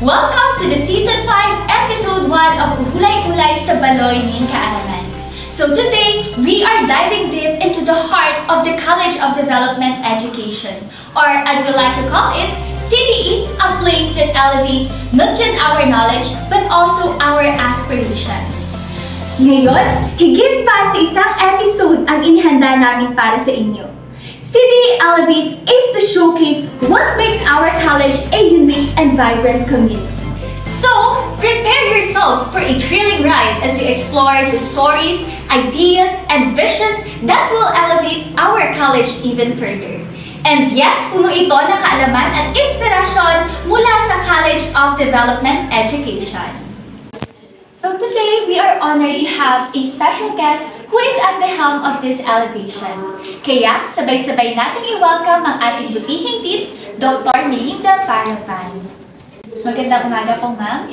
Welcome to the Season 5, Episode 1 of Uhulay-Ulay sa Baloy ning Kaaraman. So today, we are diving deep into the heart of the College of Development Education, or as we like to call it, CDE, a place that elevates not just our knowledge, but also our aspirations. Ngayon, higit pa sa isang episode ang inihanda namin para sa inyo. CDE Elevates aims to showcase what makes our college a unique and vibrant community. So, prepare yourselves for a thrilling ride as we explore the stories, ideas, and visions that will elevate our college even further. And yes, puno ito ng kaalaman at inspirasyon mula sa College of Development Education. So today, we are honored to have a special guest who is at the helm of this elevation. Kaya, sabay-sabay natin i-welcome ang ating butihing dean, Dr. Melinda Parapan. Magandang umaga po, ma'am.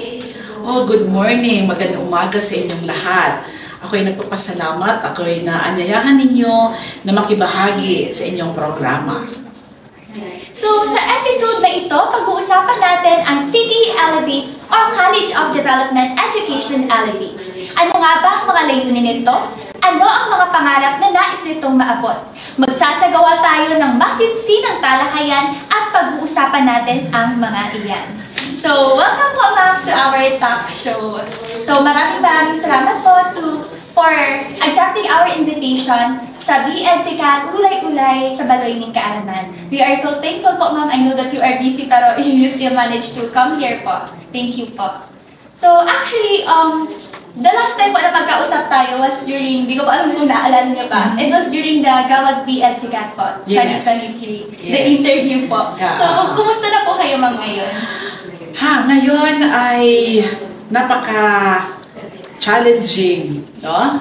Oh, good morning. Magandang umaga sa inyong lahat. Ako'y nagpapasalamat. Ako'y naanyayahan ninyo na makibahagi sa inyong programa. So, sa episode na ito, pag-uusapan natin ang CDE Elevates or College of Development Education Elevates. Ano nga ba ang mga layunin nito? Ano ang mga pangarap na nais nitong maabot? Magsasagawa tayo ng masinsinang talakayan at pag-uusapan natin ang mga iyan. So, welcome po ma'am to our talk show. So, maraming salamat po for accepting our invitation sa BEDSICAT Ulay-Ulay sa Baloy ning Kaaraman. We are so thankful po ma'am. I know that you are busy pero you still managed to come here po. Thank you po. So actually, the last time po na magkausap tayo was during, di ko pa alam kung naalala niyo pa, it was during the Gawad BEDSICAT po, 2023, the interview po. So, kumusta na po kayo ma'am ngayon? Ngayon ay napaka-challenging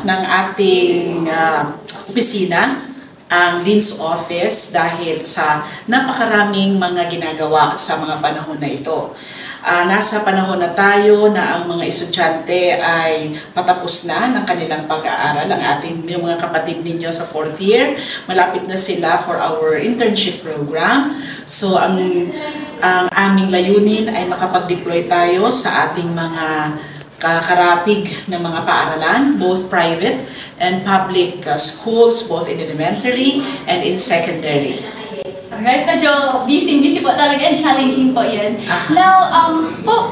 ng ating opisina, ang Dean's Office, dahil sa napakaraming mga ginagawa sa mga panahon na ito. Nasa panahon na tayo na ang mga estudyante ay patapos na ng kanilang pag-aaral. Yung mga kapatid ninyo sa 4th year, malapit na sila for our internship program. So, ang aming layunin ay makapag-deploy tayo sa ating mga kakaratig na mga paaralan, both private and public schools, both in elementary and in secondary. Alright, medyo busy po talaga and challenging po yun. Now,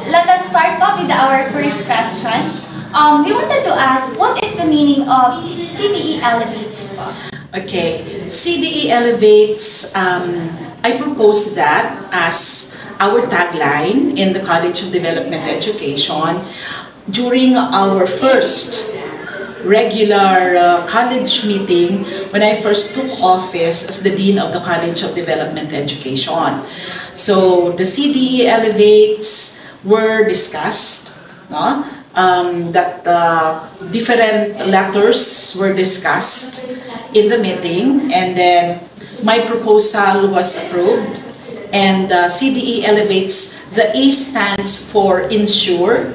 let us start po with our first question. We wanted to ask, what is the meaning of CDE Elevates po? Okay, CDE Elevates, I propose that as our tagline in the College of Development Education during our first regular college meeting when I first took office as the Dean of the College of Development Education. So the CDE Elevates were discussed, that different letters were discussed in the meeting, and then my proposal was approved, and CDE Elevates, the E stands for ensure,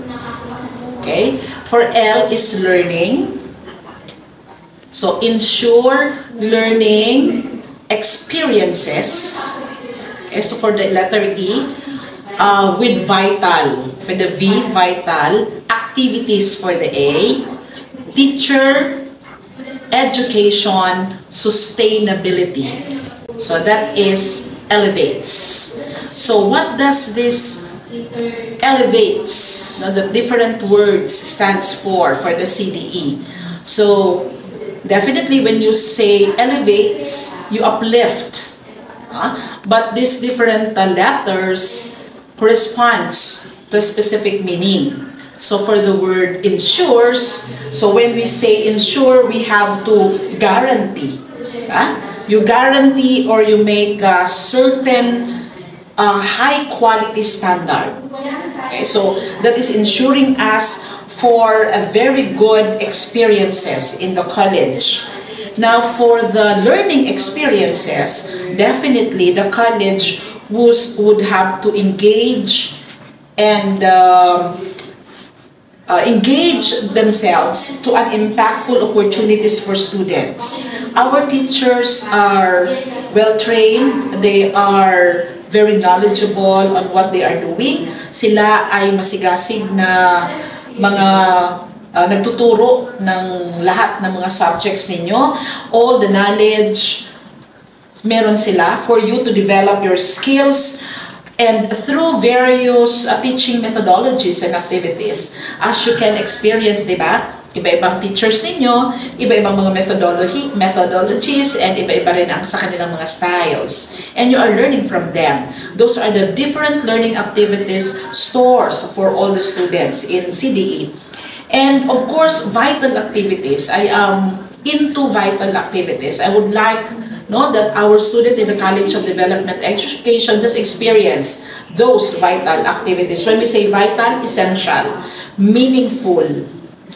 okay? For L is learning. So, ensure learning experiences. Okay, so for the letter E, with vital, for the V, vital, activities for the A, teacher, education, sustainability. So that is elevates. So what does this elevates, the different words stands for the CDE? So definitely when you say elevates, you uplift. But these different letters corresponds to a specific meaning. So for the word ensures, so when we say ensure, we have to guarantee. You guarantee or you make a certain high quality standard. Okay, so that is ensuring us for a very good experiences in the college. Now for the learning experiences, definitely the college would have to engage and engage themselves to an impactful opportunities for students. Our teachers are well trained, they are very knowledgeable on what they are doing. Sila ay masigasig na mga nagtuturo ng lahat ng mga subjects ninyo. All the knowledge, meron sila for you to develop your skills. And through various teaching methodologies and activities, as you can experience, di ba? Iba-ibang teachers ninyo, iba-ibang mga methodologies, and iba-iba rin ang sa kanilang mga styles. And you are learning from them. Those are the different learning activities stores for all the students in CDE. And of course, vital activities. I am into vital activities. I would like that our student in the College of Development Education just experience those vital activities. When we say vital, essential, meaningful.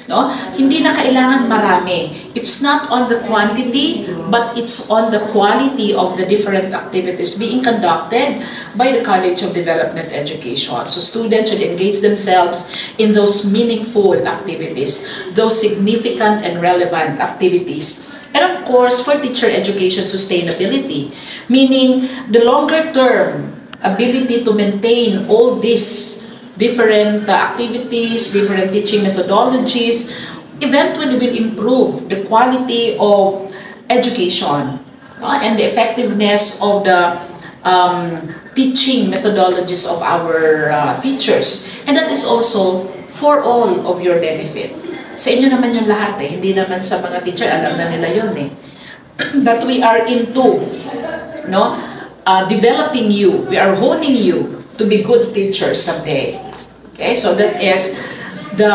No? Hindi na kailangan marami. It's not on the quantity, but it's on the quality of the different activities being conducted by the College of Development Education. So students should engage themselves in those meaningful activities, those significant and relevant activities. And of course, for teacher education sustainability, meaning the longer term ability to maintain all these different activities, different teaching methodologies, eventually will improve the quality of education and the effectiveness of the teaching methodologies of our teachers. And that is also for all of your benefit. Sa inyo naman yung lahat hindi naman sa mga teacher, alam na nila yun But we are into developing you, we are honing you to be good teachers someday. Okay, so that is the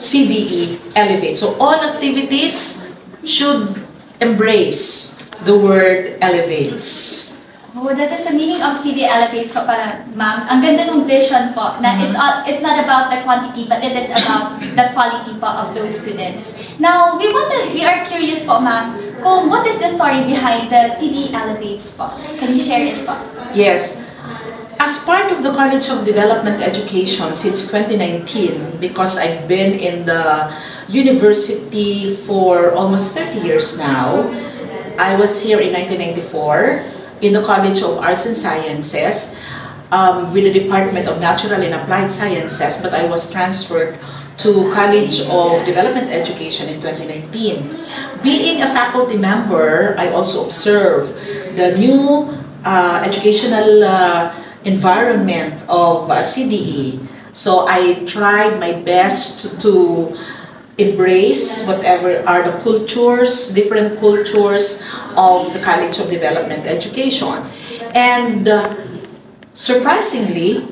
CDE Elevate. So all activities should embrace the word elevates. Oh, that is the meaning of CDE Elevates po pala, ma'am. Ang ganda ng vision po na it's not about the quantity but it is about the quality po of those students. Now, we are curious po, ma'am, kung what is the story behind the CDE Elevates po? Can you share it po? Yes. As part of the College of Development Education since 2019, because I've been in the university for almost 30 years now, I was here in 1994 in the College of Arts and Sciences with the Department of Natural and Applied Sciences, but I was transferred to College of Development Education in 2019. Being a faculty member, I also observed the new educational environment of CDE. So I tried my best to embrace whatever are the cultures, different cultures of the College of Development Education. And surprisingly,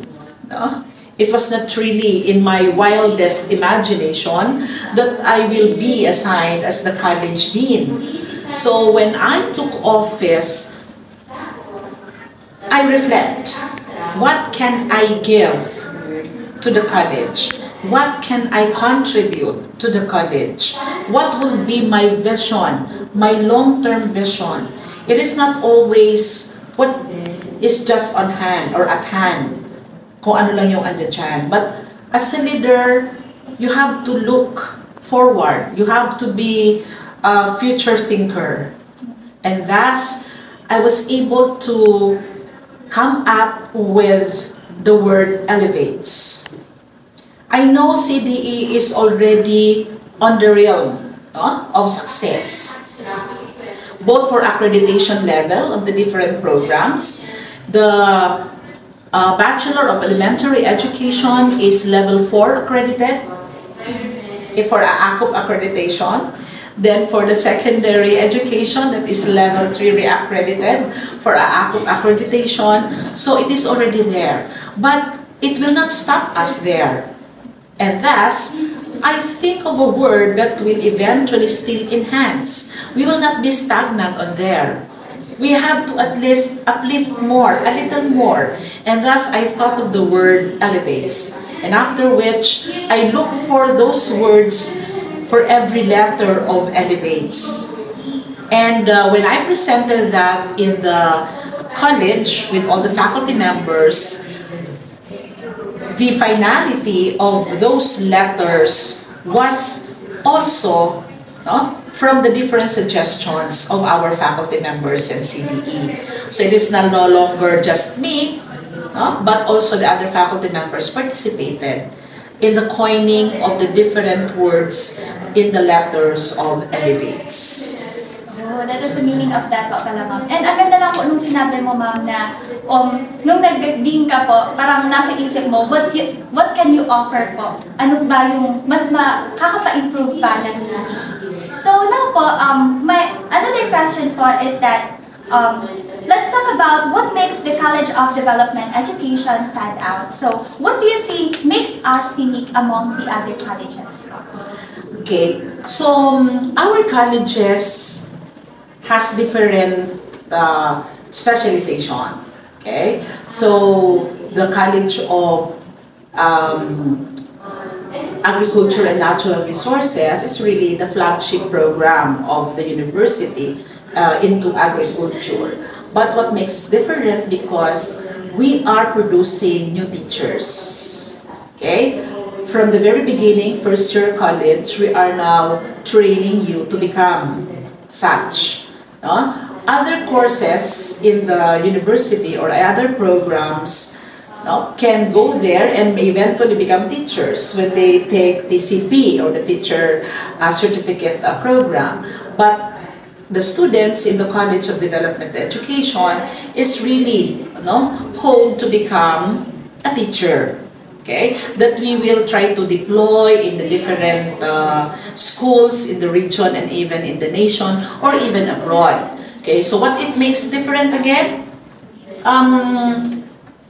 it was not really in my wildest imagination that I will be assigned as the college dean. So when I took office, I reflect, what can I give to the college? What can I contribute to the college? What will be my vision, my long-term vision? It is not always what is just on hand or at hand, kung ano lang yung andyan dyan. But as a leader, you have to look forward. You have to be a future thinker. And thus, I was able to come up with the word elevates. I know CDE is already on the realm of success, both for accreditation level of the different programs. The Bachelor of Elementary Education is level 4 accredited for AACUP accreditation. Then for the secondary education, that is level 3 re-accredited for AACUP accreditation. So it is already there. But it will not stop us there. And thus, I think of a word that will eventually still enhance. We will not be stagnant on there. We have to at least uplift more, a little more. And thus, I thought of the word elevates. And after which, I look for those words for every letter of elevates. And when I presented that in the college with all the faculty members, the finality of those letters was also from the different suggestions of our faculty members in CDE. So it is now no longer just me, no? But also the other faculty members participated in the coining of the different words in the letters of Elevates. Oh, that is the meaning of that po pala, ma'am. And ang ganda lang po nung sinabi mo, ma'am, na nung nag-dean ka po, parang nasa isip mo, what can you offer po? Ano ba yung mas makakapa-improve pa ng CDE? So now po, my another question po is that let's talk about what makes the College of Development Education stand out. So what do you think makes us unique among the other colleges? Okay, so our colleges has different specialization. Okay, so the College of Agriculture and Natural Resources is really the flagship program of the university into agriculture. But what makes us different because we are producing new teachers. Okay, from the very beginning, first year college, we are now training you to become such. No? Other courses in the university or other programs, no, can go there and may eventually become teachers when they take the CP or the teacher certificate program. But the students in the College of Development Education is really, honed to become a teacher. Okay, that we will try to deploy in the different schools in the region and even in the nation or even abroad. Okay, so what it makes different again?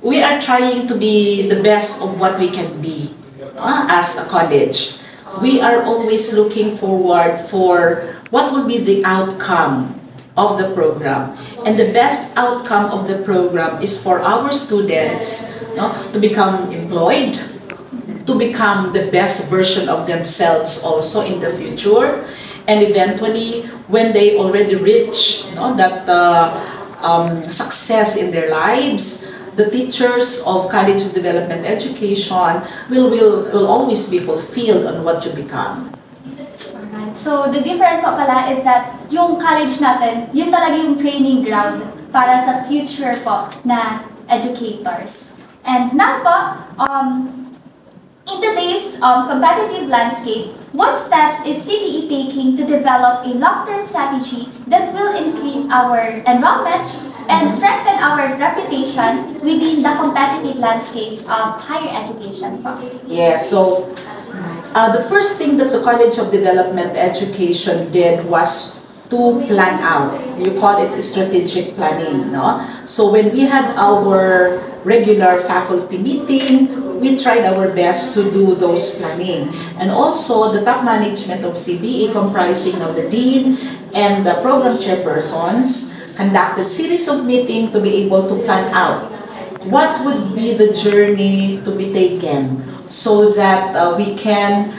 We are trying to be the best of what we can be as a college. We are always looking forward for what will be the outcome of the program. And the best outcome of the program is for our students to become employed, to become the best version of themselves also in the future, and eventually when they already reach that success in their lives, the teachers of College of Development Education will always be fulfilled on what you become. Alright. So the difference po pala is that yung college natin, yun talaga yung training ground para sa future po na educators. And now po, in today's competitive landscape, what steps is CDE taking to develop a long-term strategy that will increase our enrollment and strengthen our reputation within the competitive landscape of higher education? Yeah, so the first thing that the College of Development Education did was to plan out. You call it strategic planning, no? So when we had our regular faculty meeting, we tried our best to do those planning. And also the top management of CDE, comprising of the dean and the program chairpersons, conducted series of meetings to be able to plan out what would be the journey to be taken so that we can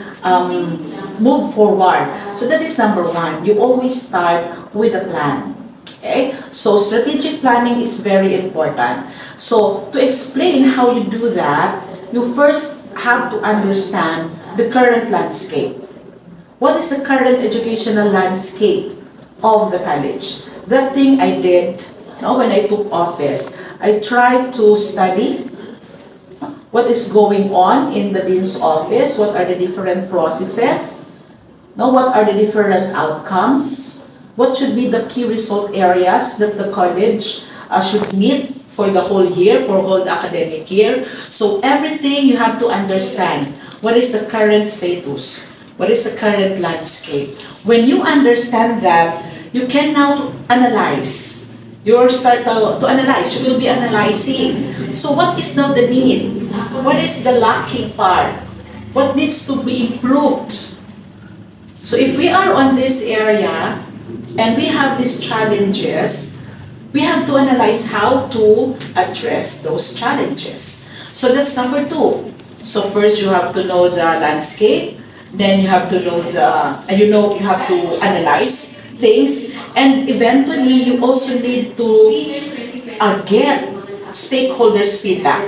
move forward. So that is number one. You always start with a plan. Okay? So strategic planning is very important. So to explain how you do that, you first have to understand the current landscape. What is the current educational landscape of the college? That thing I did when I took office. I tried to study what is going on in the dean's office, what are the different processes, what are the different outcomes, what should be the key result areas that the college should meet for the whole year, for whole academic year. So everything you have to understand. What is the current status? What is the current landscape? When you understand that, you can now analyze. You start to analyze. You will be analyzing. So what is now the need? What is the lacking part? What needs to be improved? So if we are on this area and we have these challenges, we have to analyze how to address those challenges. So that's number two. So first you have to know the landscape, then you have to know you have to analyze things, and eventually you also need to get stakeholders' feedback.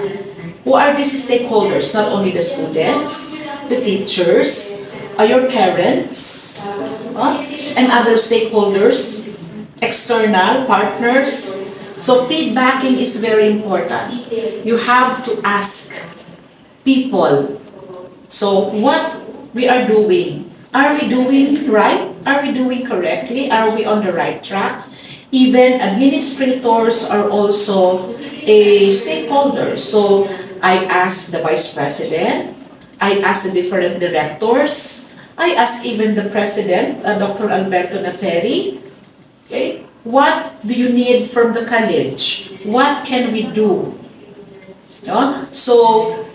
Who are these stakeholders? Not only the students, the teachers, your parents, and other stakeholders, external partners, So feedbacking is very important. You have to ask people. So what we are doing, are we doing right? Are we doing correctly? Are we on the right track? Even administrators are also a stakeholder. So I ask the vice president, I ask the different directors, I ask even the president, Dr. Alberto Naperi, okay, what do you need from the college? What can we do? No? So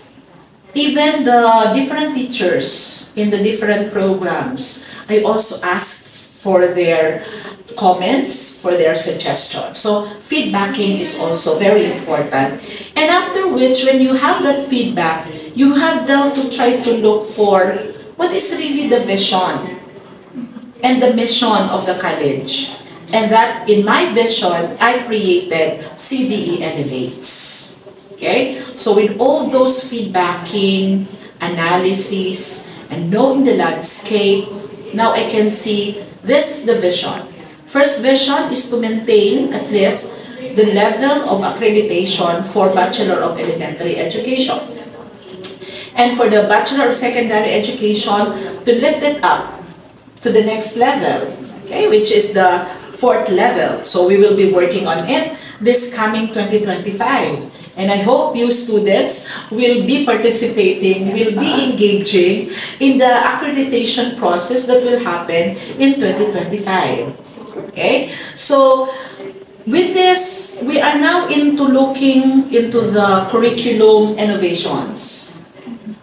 even the different teachers in the different programs, I also ask for their comments, for their suggestions. So feedbacking is also very important. And after which, when you have that feedback, you have now to try to look for what is really the vision and the mission of the college. And that, in my vision, I created CDE Elevates. Okay? So with all those feedbacking, analysis, and knowing the landscape, now I can see this is the vision. First vision is to maintain at least the level of accreditation for Bachelor of Elementary Education. And for the Bachelor of Secondary Education, to lift it up to the next level, okay, which is the 4th level. So we will be working on it this coming 2025. And I hope you students will be participating, will be engaging in the accreditation process that will happen in 2025. Okay? So, with this, we are now into looking into the curriculum innovations.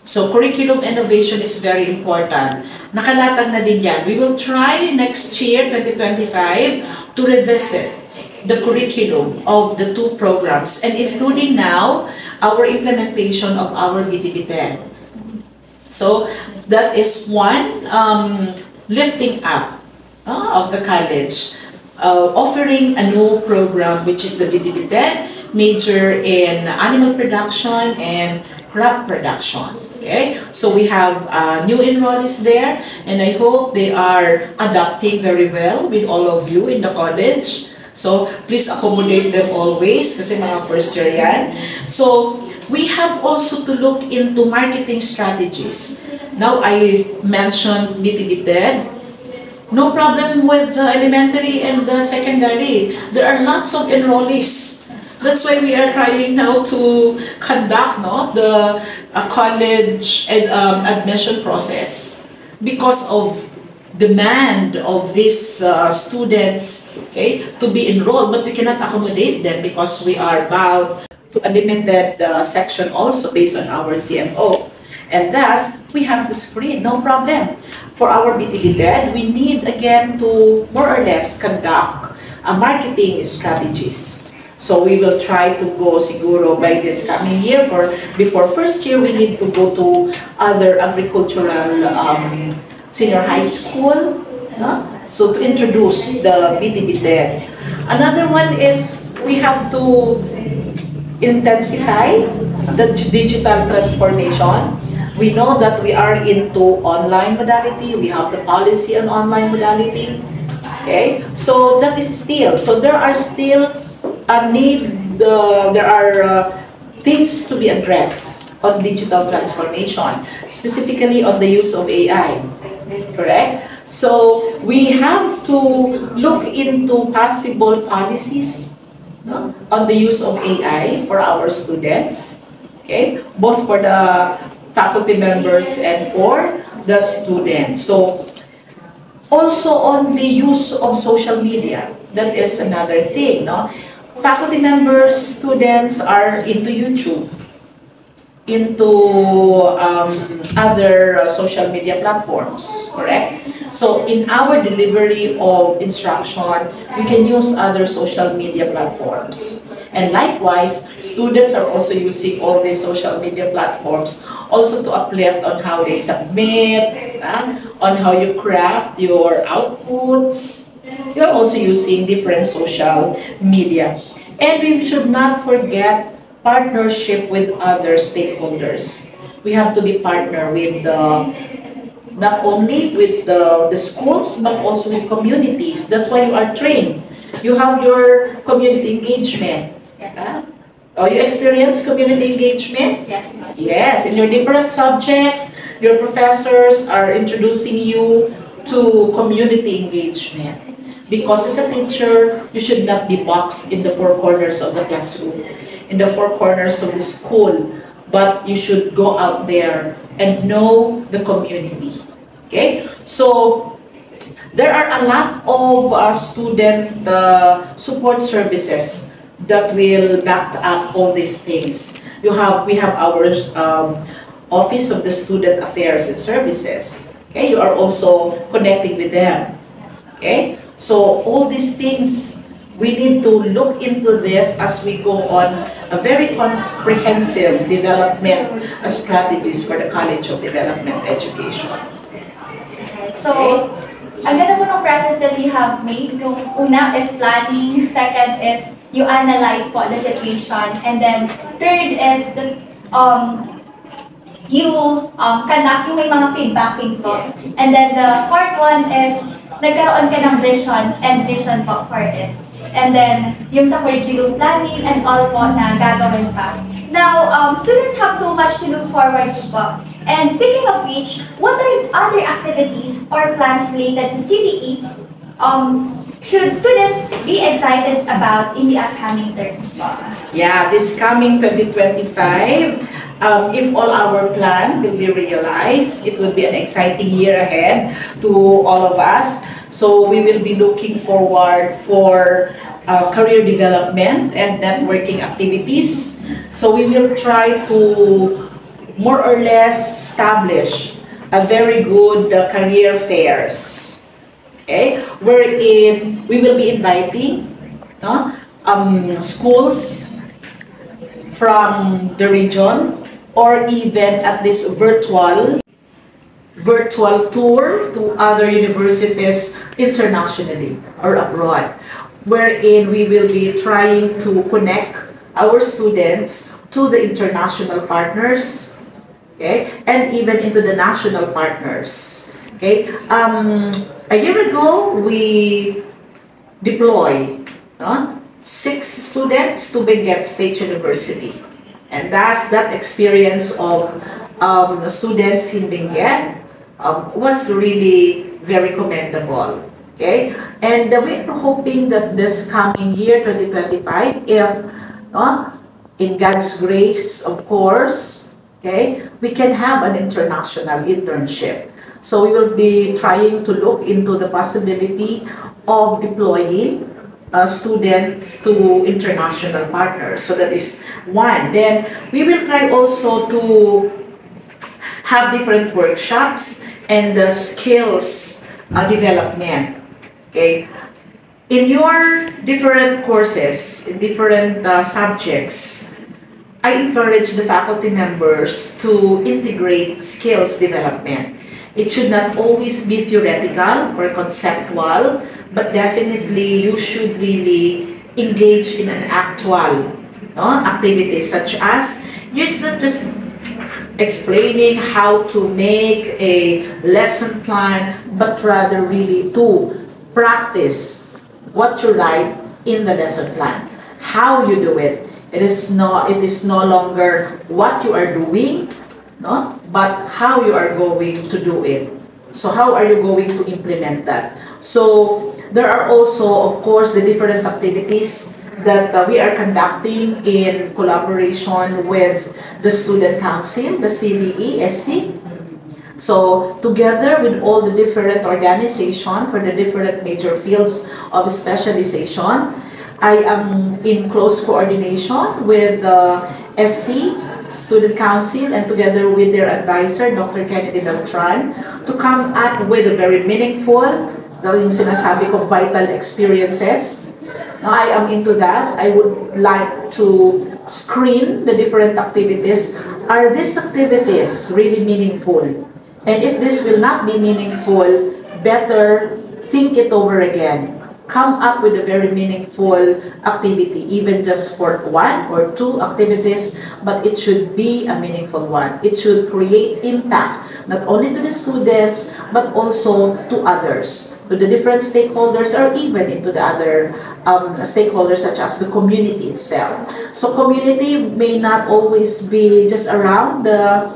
So, curriculum innovation is very important. Nakalatag na din yan. We will try next year, 2025, to revisit the curriculum of the 2 programs, and including now our implementation of our BTB10. So that is one lifting up of the college, offering a new program which is the BTB10, major in animal production and crop production. Okay, so we have new enrollees there, and I hope they are adapting very well with all of you in the college. So, please accommodate them always kasi mga first year yan. So, we have also to look into marketing strategies. Now, I mentioned BTB-TED. No problem with the elementary and the secondary. There are lots of enrollees. That's why we are trying now to conduct the college admission process because of demand of these students, okay, to be enrolled, but we cannot accommodate them because we are bound to a limited section also based on our CMO. And thus, we have to screen, no problem. For our BTB-TED, we need again to more or less conduct marketing strategies. So we will try to go siguro by this coming year, before first year, we need to go to other agricultural senior high school, so to introduce the BTB-TED. Another one is we have to intensify the digital transformation. We know that we are into online modality. We have the policy on online modality. Okay, so that is still. So there are still a need. There are things to be addressed on digital transformation, specifically on the use of AI. Correct? So we have to look into possible policies on the use of AI for our students, okay? Both for the faculty members and for the students. So also on the use of social media, that is another thing, no? Faculty members, students are into YouTube, into other social media platforms, correct? So in our delivery of instruction, we can use other social media platforms. And likewise, students are also using all these social media platforms also to uplift on how they submit, on how you craft your outputs. You're also using different social media. And we should not forget partnership with other stakeholders. We have to be partner with not only with the schools, but also with communities. That's why you are trained You have your community engagement. Yes. Oh, you experience community engagement? Yes. Yes, in your different subjects, your professors are introducing you to community engagement. Because as a teacher, you should not be boxed in the four corners of the classroom, in the four corners of the school, but you should go out there and know the community. Okay? So, there are a lot of student support services that will back up all these things. We have our Office of the Student Affairs and Services. Okay, you are also connecting with them. Okay, so all these things we need to look into this as we go on a very comprehensive development strategies for the College of Development Education. So, ang ganda po ng process that you have made. Yung una is planning, second is you analyze po the situation, and then third is the you conduct yung may mga feedbacking po. Yes. And then the fourth one is nagkaroon ka ng vision po for it. And then yung sa curriculum planning and all po na gagawin pa. Now, students have so much to look forward to po. And speaking of which, what are other activities or plans related to CDE should students be excited about in the upcoming terms po? Yeah, this coming 2025, if all our plan will be realized, it will be an exciting year ahead to all of us. So we will be looking forward for career development and networking activities. So we will try to more or less establish a very good career fairs, okay, wherein we will be inviting schools from the region, or even at least virtual tour to other universities internationally or abroad, wherein we will be trying to connect our students to the international partners, okay, and even into the national partners. Okay, a year ago we deployed 6 students to Benguet State University, and that's that experience of students in Benguet was really very commendable. Okay, and we're hoping that this coming year 2025, if in God's grace, of course, okay, we can have an international internship. So we will be trying to look into the possibility of deploying students to international partners. So that is one. Then we will try also to have different workshops and the skills development. Okay, in your different courses, in different subjects, I encourage the faculty members to integrate skills development. It should not always be theoretical or conceptual, but definitely you should really engage in an actual activity, such as not just explaining how to make a lesson plan, but rather really to practice what you write in the lesson plan, how you do it. It is no longer what you are doing, but how you are going to do it. So how are you going to implement that? So there are also, of course, the different activities that we are conducting in collaboration with the Student Council, the CDE, SC. So together with all the different organizations for the different major fields of specialization, I am in close coordination with the SC, Student Council, and together with their advisor, Dr. Kennedy Beltran, to come up with a very meaningful, yung sinasabi ko, vital experiences. Now, I am into that. I would like to screen the different activities. Are these activities really meaningful? And if this will not be meaningful, better think it over again. Come up with a very meaningful activity, even just for 1 or 2 activities, but it should be a meaningful one. It should create impact not only to the students, but also to others, to the different stakeholders, or even into the other stakeholders such as the community itself. So community may not always be just around the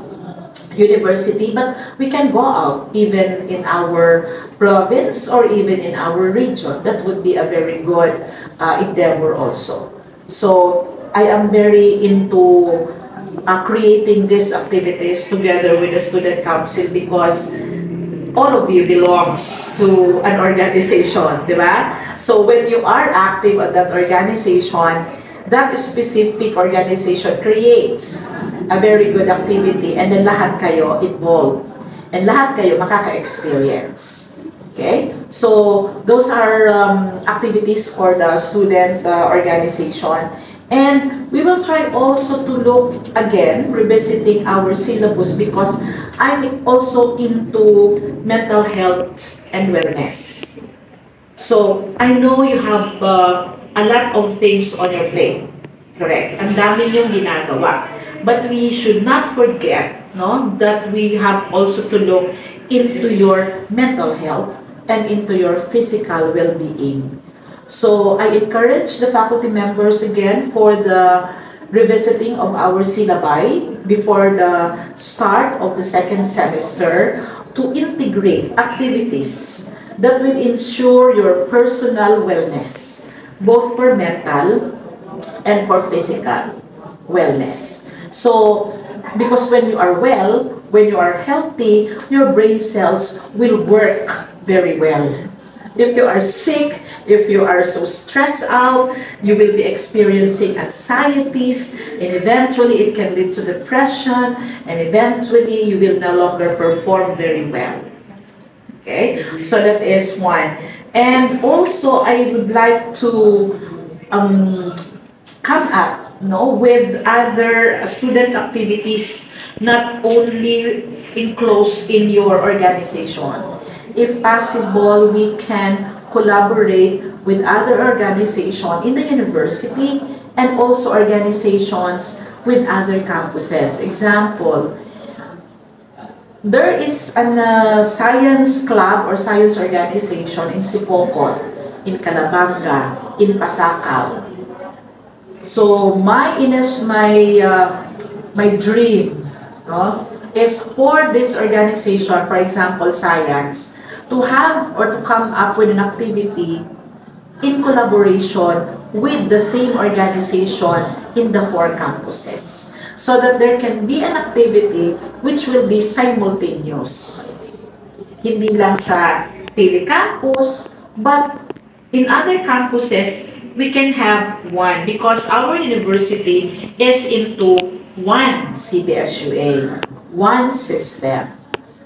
university, but we can go out even in our province or even in our region. That would be a very good endeavor also. So I am very into creating these activities together with the student council because all of you belongs to an organization, di ba? So when you are active at that organization, that specific organization creates a very good activity and then lahat kayo involved and lahat kayo makaka-experience. Okay? So those are activities for the student organization. And we will try also to look again, revisiting our syllabus because I'm also into mental health and wellness. So I know you have a lot of things on your plate. Correct. Ang dami niyong ginagawa. But we should not forget that we have also to look into your mental health and into your physical well-being. So I encourage the faculty members again for the revisiting of our syllabi before the start of the second semester to integrate activities that will ensure your personal wellness, both for mental and for physical wellness. So, because when you are well, when you are healthy, your brain cells will work very well. If you are sick, if you are so stressed out, you will be experiencing anxieties, and eventually it can lead to depression, and eventually you will no longer perform very well. Okay, so that is one. And also, I would like to come up with other student activities, not only enclosed in your organization. If possible, we can collaborate with other organizations in the university and also organizations with other campuses. Example, there is a science club or science organization in Sipocot, in Calabanga, in Pasacao. So my dream is for this organization, for example, science, to have or to come up with an activity in collaboration with the same organization in the 4 campuses, so that there can be an activity which will be simultaneous. Hindi lang sa Telecampus, but in other campuses, we can have one because our university is into one CBSUA, one system.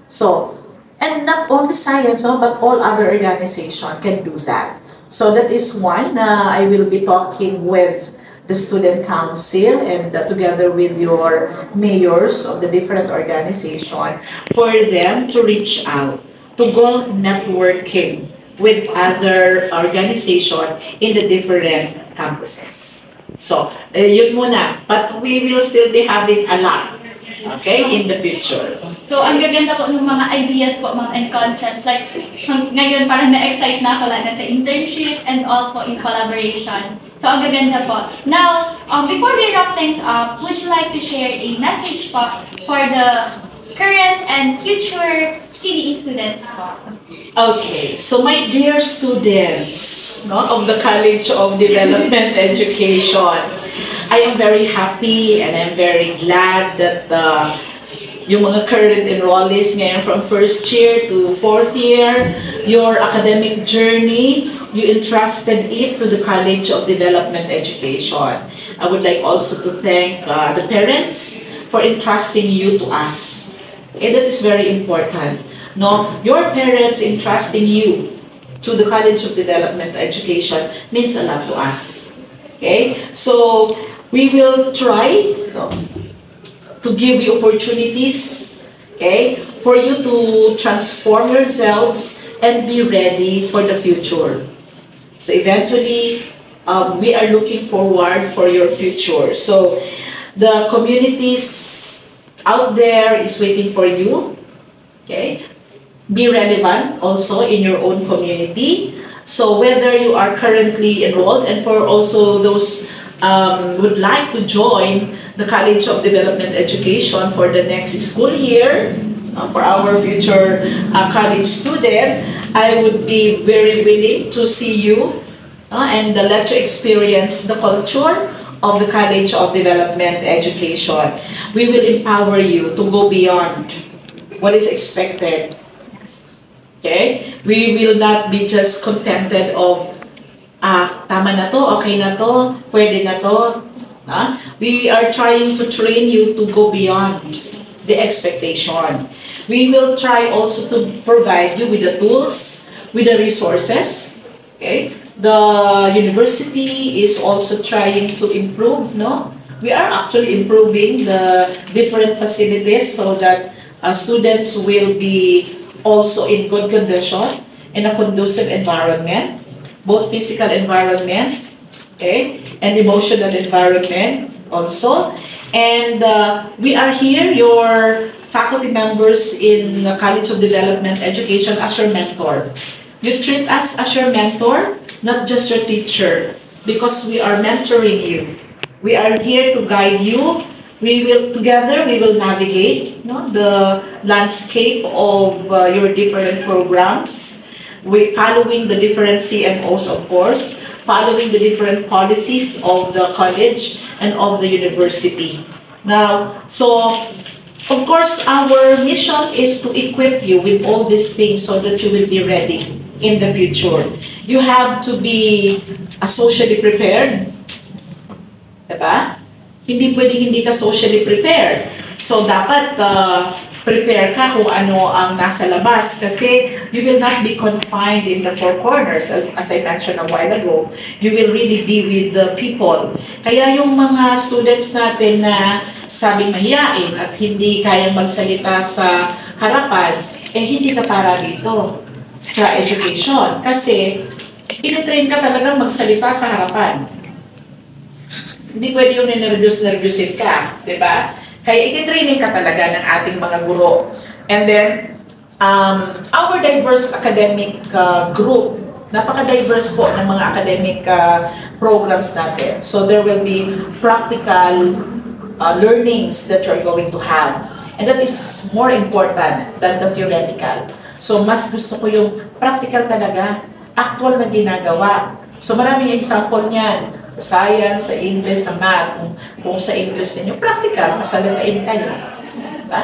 So, and not only science, but all other organizations can do that. So that is one. I will be talking with the student council and together with your mayors of the different organizations for them to reach out, to go networking with other organizations in the different campuses. So, yun muna. But we will still be having a lot, okay, in the future. So, ang gaganda po ng mga ideas po, mga and concepts. Like, ngayon parang na-excite na ako lang sa internship and all po in collaboration. So, ang gaganda po. Now, before we wrap things up, would you like to share a message po for the current and future CDE students po? Okay, so my dear students of the College of Development Education, I am very happy and I'm very glad that yung mga current enrollees ngayon from first year to 4th year, your academic journey, you entrusted it to the College of Development Education. I would like also to thank the parents for entrusting you to us. And that is very important. Your parents entrusting you to the College of Development Education means a lot to us. Okay? So, we will try to give you opportunities, okay, for you to transform yourselves and be ready for the future. So, eventually, we are looking forward for your future. So, the communities out there is waiting for you. Okay? Be relevant also in your own community. So whether you are currently enrolled, and for also those would like to join the College of Development Education for the next school year, for our future college student, I would be very willing to see you and let you experience the culture of the College of Development Education. We will empower you to go beyond what is expected. Okay? We will not be just contented of, tama na to, okay na to, pwede na to. We are trying to train you to go beyond the expectation. We will try also to provide you with the tools, with the resources. Okay? The university is also trying to improve, no? We are actually improving the different facilities so that students will be also in good condition, in a conducive environment, both physical environment, okay, and emotional environment also. And we are here, your faculty members in the College of Development Education, as your mentor. You treat us as your mentor, not just your teacher, because we are mentoring you. We are here to guide you. Together we will navigate the landscape of your different programs, following the different CMOs, of course, following the different policies of the college and of the university. Now, so of course, our mission is to equip you with all these things so that you will be ready in the future. You have to be socially prepared, diba? Hindi pwedeng hindi ka socially prepared. So, dapat prepare ka kung ano ang nasa labas kasi you will not be confined in the four corners. As I mentioned a while ago, you will really be with the people. Kaya yung mga students natin na sabing mahiyain at hindi kayang magsalita sa harapan, hindi ka para dito sa education. Kasi, ititrain ka talagang magsalita sa harapan. Hindi pwede yung nervous-nervousin ka, di ba? Kaya ititraining ka talaga ng ating mga guro. And then, our diverse academic group, napaka-diverse po ng mga academic programs natin. So there will be practical learnings that you're going to have. And that is more important than the theoretical. So mas gusto ko yung practical talaga, actual na ginagawa. So maraming example niyan. Sa science, sa English, sa math. Kung sa English ninyo, practical, masalitain kayo. Diba?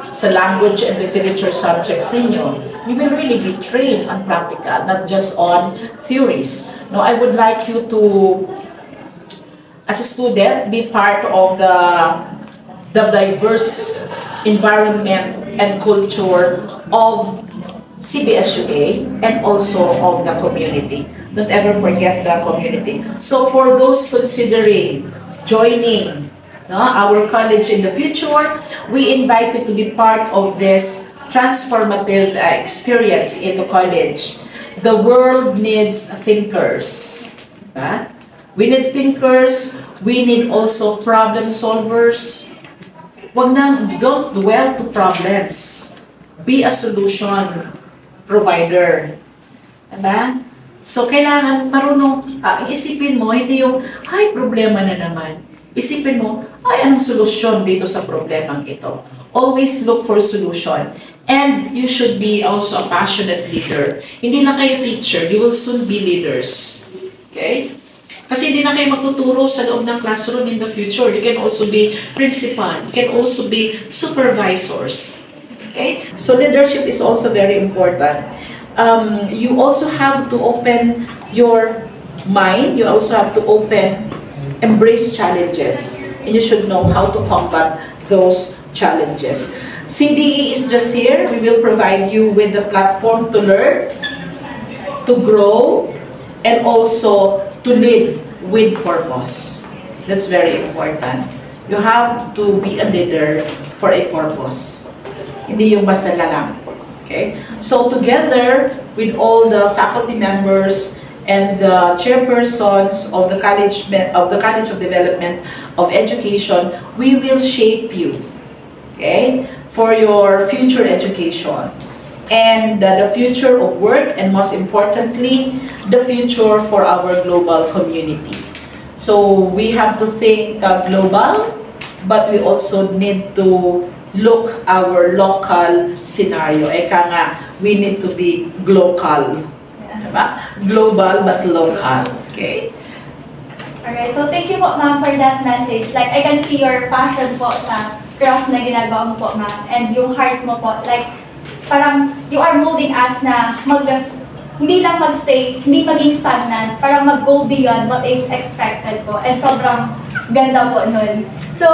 Sa language and literature subjects ninyo, you will really be trained on practical, not just on theories. No, I would like you to, as a student, be part of the diverse environment and culture of CBSUA and also of the community. Don't ever forget the community. So for those considering joining our college in the future, we invite you to be part of this transformative experience in the college. The world needs thinkers. We need thinkers. We need also problem solvers. Don't dwell to problems. Be a solution provider. Diba? So, kailangan marunong, isipin mo, hindi yung, ay, problema na naman. Isipin mo, ay, anong solusyon dito sa problemang ito? Always look for solution. And you should be also a passionate leader. Hindi lang kayo teacher, you will soon be leaders. Okay? Kasi hindi na kayo magtuturo sa loob ng classroom in the future. You can also be principal. You can also be supervisors. Okay? So, leadership is also very important. You also have to open your mind. You also have to embrace challenges. And you should know how to combat those challenges. CDE is just here. We will provide you with the platform to learn, to grow, and also to lead with purpose. That's very important. You have to be a leader for a purpose. Hindi yung basta lang. Okay? So together with all the faculty members and the chairpersons of the College of Development of Education, we will shape you. Okay? for your future education and the future of work, and most importantly, the future for our global community. So we have to think global, but we also need to look our local scenario. Eka nga, we need to be global. Diba? Global but local. Okay? Alright, so thank you po ma'am for that message. Like, I can see your passion po sa craft na ginagawa mo po ma'am, and yung heart mo po, like, parang you are molding us na hindi lang magstay, hindi maging stagnant, parang mag-go beyond what is expected po, and sobrang ganda po nun. So,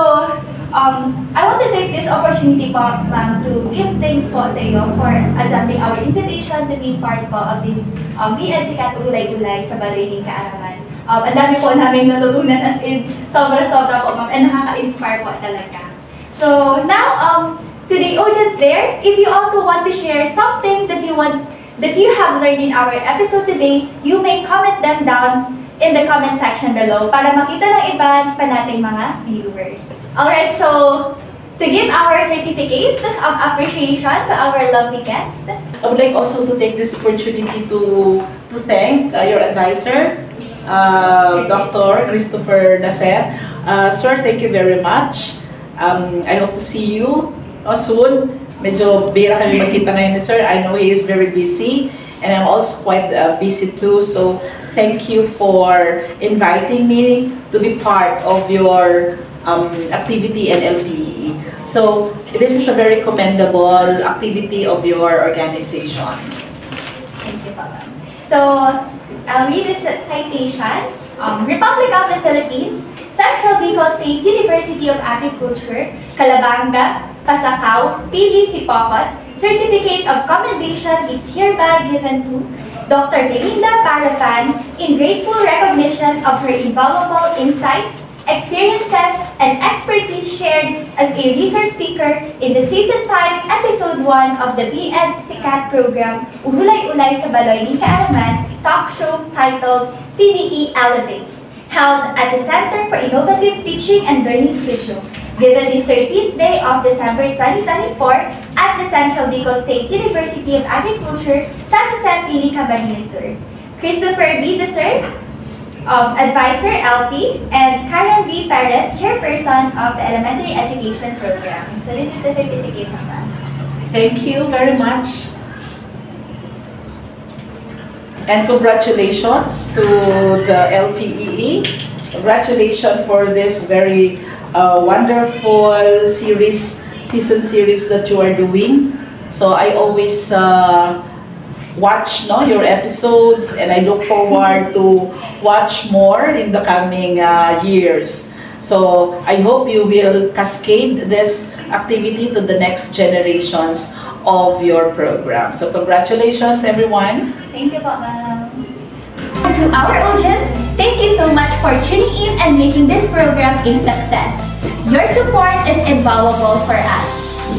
I want to take this opportunity po ma'am to give thanks po sa iyo for accepting our invitation to be part po of this BNCCAT Ulay-Ulay sa Baloy Kaarawan. Ang dami po namin natutunan, as in, sobra-sobra po ma'am, and nakaka-inspire po talaga. So now, to the audience there, if you also want to share something that you have learned in our episode today, you may comment them down in the comment section below para makita ng iba pa nating mga viewers. Alright, so to give our certificate of appreciation to our lovely guest, I would like also to take this opportunity to thank your advisor, Dr. Christopher Nasser. Sir, thank you very much. I hope to see you soon. Medyo bira kami magkita ngayon ni Sir. I know he is very busy, and I'm also quite busy too. So thank you for inviting me to be part of your activity in LPEE. So this is a very commendable activity of your organization. Thank you, Papa. So I'll read this citation. Republic of the Philippines, Central Bicol State University of Agriculture, Calabanga, Pasacao, PDC Pocot, Certificate of Commendation is hereby given to Dr. Belinda Parapan in grateful recognition of her invaluable insights, experiences, and expertise shared as a resource speaker in the Season 5, Episode 1 of the BNCCAT program, Ulay-Ulay sa Baloy Kaaraman, talk show titled CDE Elevates, held at the Center for Innovative Teaching and Learning Studio, given this 13th day of December 2024 at the Central Bicol State University of Agriculture, San Vicente, Camarines Sur. Christopher B. Desir, Advisor LP, and Karen V. Perez, Chairperson of the Elementary Education Program. So this is the certificate of that. Thank you very much. And congratulations to the LPEE. Congratulations for this very wonderful season series that you are doing. So I always watch your episodes, and I look forward to watch more in the coming years. So I hope you will cascade this activity to the next generations of your program. So congratulations, everyone. Thank you, Ma'am. To our audience, thank you so much for tuning in and making this program a success. Your support is invaluable for us.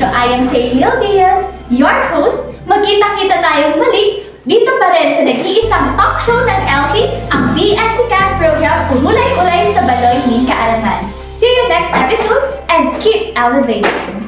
So I am Samuel Diaz, your host. Magkita-kita tayong muli dito pa rin sa nag-iisang talk show ng LP, ang BNCCAT program Ulay-Ulay sa Baloy Kaaraman. See you next episode and keep elevating!